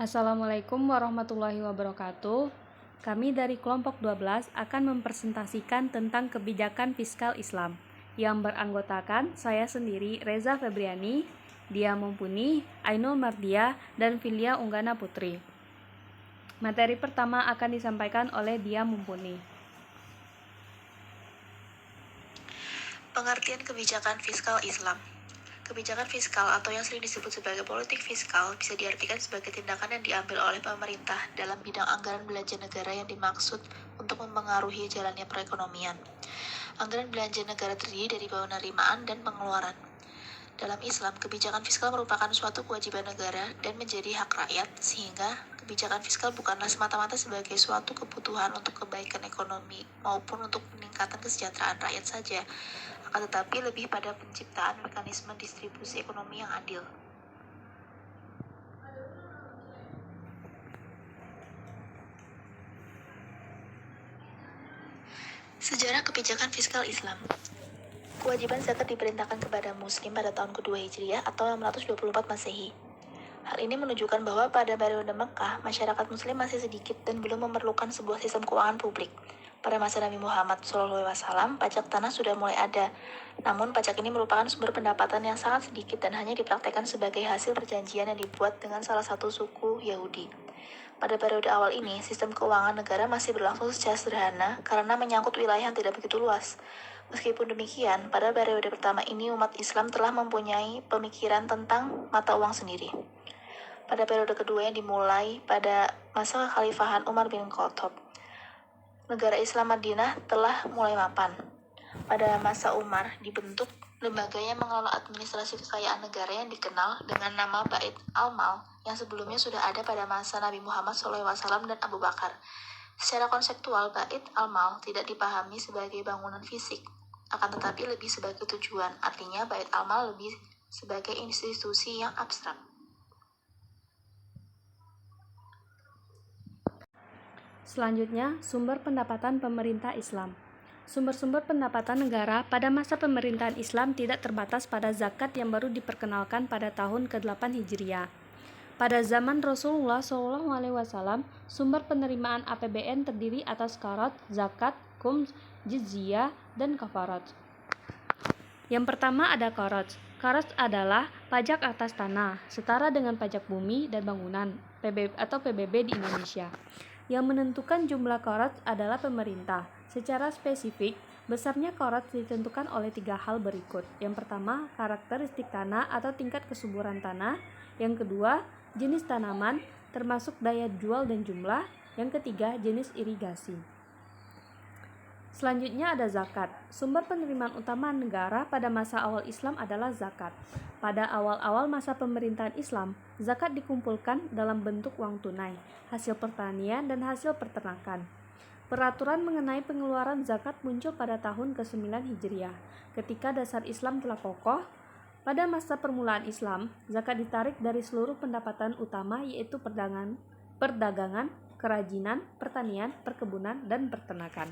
Assalamualaikum warahmatullahi wabarakatuh. Kami dari kelompok 12 akan mempresentasikan tentang kebijakan fiskal Islam yang beranggotakan saya sendiri, Reza Febriani, Dia Mumpuni, Ainul Mardia, dan Filia Unggana Putri. Materi pertama akan disampaikan oleh Dia Mumpuni. Pengertian kebijakan fiskal Islam. Kebijakan fiskal atau yang sering disebut sebagai politik fiskal bisa diartikan sebagai tindakan yang diambil oleh pemerintah dalam bidang anggaran belanja negara yang dimaksud untuk mempengaruhi jalannya perekonomian. Anggaran belanja negara terdiri dari penerimaan dan pengeluaran. Dalam Islam, kebijakan fiskal merupakan suatu kewajiban negara dan menjadi hak rakyat, sehingga kebijakan fiskal bukanlah semata-mata sebagai suatu kebutuhan untuk kebaikan ekonomi maupun untuk peningkatan kesejahteraan rakyat saja, akan tetapi lebih pada penciptaan mekanisme distribusi ekonomi yang adil. Sejarah kebijakan fiskal Islam. Kewajiban zakat diperintahkan kepada muslim pada tahun kedua Hijriah atau 624 Masehi. Hal ini menunjukkan bahwa pada periode Mekah, masyarakat muslim masih sedikit dan belum memerlukan sebuah sistem keuangan publik. Pada masa Nabi Muhammad SAW, pajak tanah sudah mulai ada. Namun, pajak ini merupakan sumber pendapatan yang sangat sedikit dan hanya dipraktekkan sebagai hasil perjanjian yang dibuat dengan salah satu suku Yahudi. Pada periode awal ini, sistem keuangan negara masih berlangsung secara sederhana karena menyangkut wilayah yang tidak begitu luas. Meskipun demikian, pada periode pertama ini umat Islam telah mempunyai pemikiran tentang mata uang sendiri. Pada periode kedua yang dimulai pada masa kekhalifahan Umar bin Khattab, negara Islam Madinah telah mulai mapan. Pada masa Umar dibentuk lembaga yang mengelola administrasi kekayaan negara yang dikenal dengan nama Bait al-Mal yang sebelumnya sudah ada pada masa Nabi Muhammad SAW dan Abu Bakar. Secara konseptual, Bait al-Mal tidak dipahami sebagai bangunan fisik, akan tetapi lebih sebagai tujuan. Artinya, Bait al-Mal lebih sebagai institusi yang abstrak. Selanjutnya, sumber pendapatan pemerintah Islam. Sumber-sumber pendapatan negara pada masa pemerintahan Islam tidak terbatas pada zakat yang baru diperkenalkan pada tahun ke-8 Hijriah. Pada zaman Rasulullah SAW, sumber penerimaan APBN terdiri atas qarat, zakat, khums, jizyah, dan kafarat. Yang pertama ada qarat. Qarat adalah pajak atas tanah, setara dengan pajak bumi dan bangunan (PBB) di Indonesia. Yang menentukan jumlah qarat adalah pemerintah. Secara spesifik, besarnya qarat ditentukan oleh 3 hal berikut. Yang pertama, karakteristik tanah atau tingkat kesuburan tanah. Yang kedua, jenis tanaman, termasuk daya jual dan jumlah. Yang ketiga, jenis irigasi. Selanjutnya ada zakat. Sumber penerimaan utama negara pada masa awal Islam adalah zakat. Pada awal-awal masa pemerintahan Islam, zakat dikumpulkan dalam bentuk uang tunai, hasil pertanian, dan hasil peternakan. Peraturan mengenai pengeluaran zakat muncul pada tahun ke-9 Hijriah. Ketika dasar Islam telah kokoh, pada masa permulaan Islam, zakat ditarik dari seluruh pendapatan utama yaitu perdagangan, kerajinan, pertanian, perkebunan, dan peternakan.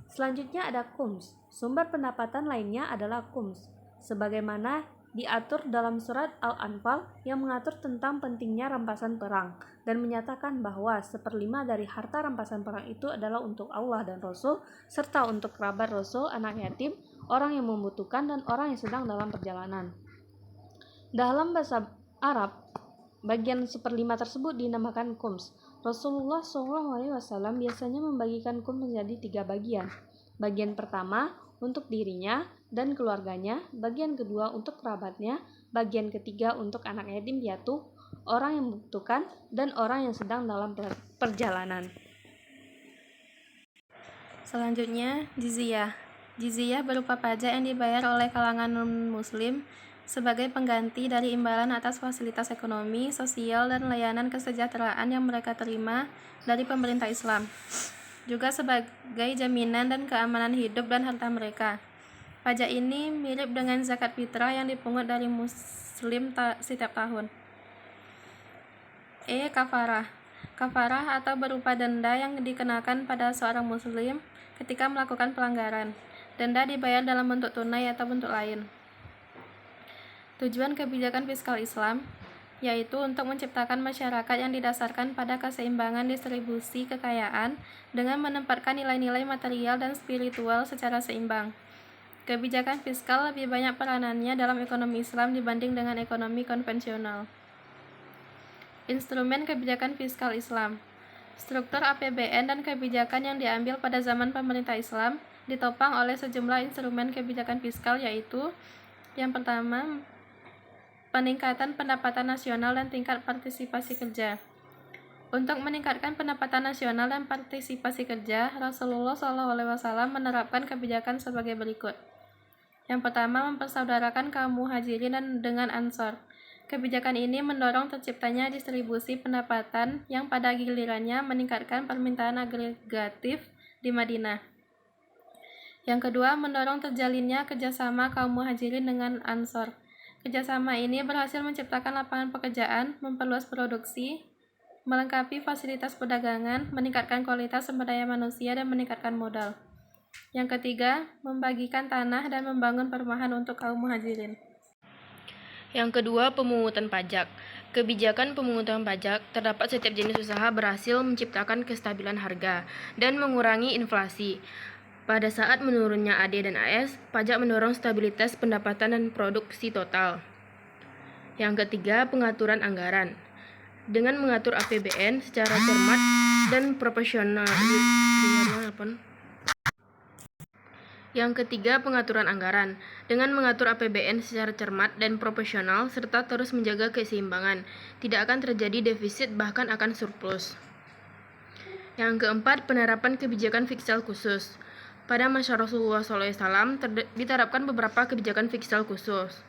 Selanjutnya ada khums. Sumber pendapatan lainnya adalah khums, sebagaimana diatur dalam surat Al-Anfal yang mengatur tentang pentingnya rampasan perang dan menyatakan bahwa 1/5 dari harta rampasan perang itu adalah untuk Allah dan Rasul serta untuk kerabat Rasul, anak yatim, orang yang membutuhkan, dan orang yang sedang dalam perjalanan. Dalam bahasa Arab, bagian 1/5 tersebut dinamakan khums. Rasulullah SAW biasanya membagikan khums menjadi 3 bagian. Bagian pertama untuk dirinya dan keluarganya, bagian kedua untuk kerabatnya, bagian ketiga untuk anak yatim piatu, orang yang membutuhkan, dan orang yang sedang dalam perjalanan. Selanjutnya, jizyah. Jizyah berupa pajak yang dibayar oleh kalangan non-muslim sebagai pengganti dari imbalan atas fasilitas ekonomi, sosial, dan layanan kesejahteraan yang mereka terima dari pemerintah Islam, juga sebagai jaminan dan keamanan hidup dan harta mereka. Pajak ini mirip dengan zakat fitrah yang dipungut dari muslim setiap tahun. Kafarah. Kafarah atau berupa denda yang dikenakan pada seorang muslim ketika melakukan pelanggaran. Denda dibayar dalam bentuk tunai atau bentuk lain. Tujuan kebijakan fiskal Islam. yaitu untuk menciptakan masyarakat yang didasarkan pada keseimbangan distribusi kekayaan dengan menempatkan nilai-nilai material dan spiritual secara seimbang. Kebijakan fiskal lebih banyak peranannya dalam ekonomi Islam dibanding dengan ekonomi konvensional. Instrumen kebijakan fiskal Islam. Struktur APBN dan kebijakan yang diambil pada zaman pemerintah Islam ditopang oleh sejumlah instrumen kebijakan fiskal, yaitu yang pertama, peningkatan pendapatan nasional dan tingkat partisipasi kerja. Untuk meningkatkan pendapatan nasional dan partisipasi kerja, Rasulullah SAW menerapkan kebijakan sebagai berikut. Yang pertama, mempersaudarakan kaum muhajirin dan dengan ansor. Kebijakan ini mendorong terciptanya distribusi pendapatan yang pada gilirannya meningkatkan permintaan agregatif di Madinah. Yang kedua, mendorong terjalinnya kerjasama kaum muhajirin dengan ansor. Kerjasama ini berhasil menciptakan lapangan pekerjaan, memperluas produksi, melengkapi fasilitas perdagangan, meningkatkan kualitas sumber daya manusia, dan meningkatkan modal. Yang ketiga, membagikan tanah dan membangun perumahan untuk kaum muhajirin. Yang kedua, pemungutan pajak. Kebijakan pemungutan pajak terdapat setiap jenis usaha berhasil menciptakan kestabilan harga dan mengurangi inflasi. Pada saat menurunnya AD dan AS, pajak mendorong stabilitas pendapatan dan produksi total. Yang ketiga, pengaturan anggaran. Dengan mengatur APBN secara cermat dan proporsional. Yang ketiga, pengaturan anggaran. Dengan mengatur APBN secara cermat dan proporsional serta terus menjaga keseimbangan, tidak akan terjadi defisit, bahkan akan surplus. Yang keempat, penerapan kebijakan fiskal khusus. Pada masa Rasulullah SAW diterapkan beberapa kebijakan fiskal khusus,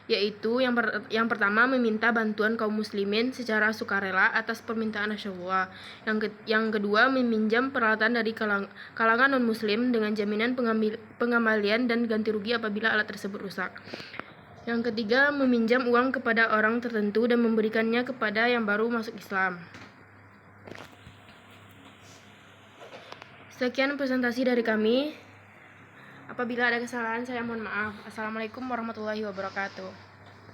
yaitu yang pertama, meminta bantuan kaum muslimin secara sukarela atas permintaan Rasulullah. Yang kedua, meminjam peralatan dari kalangan non-muslim dengan jaminan pengembalian dan ganti rugi apabila alat tersebut rusak. Yang ketiga, meminjam uang kepada orang tertentu dan memberikannya kepada yang baru masuk Islam. Sekian presentasi dari kami. Apabila ada kesalahan, saya mohon maaf. Assalamualaikum warahmatullahi wabarakatuh.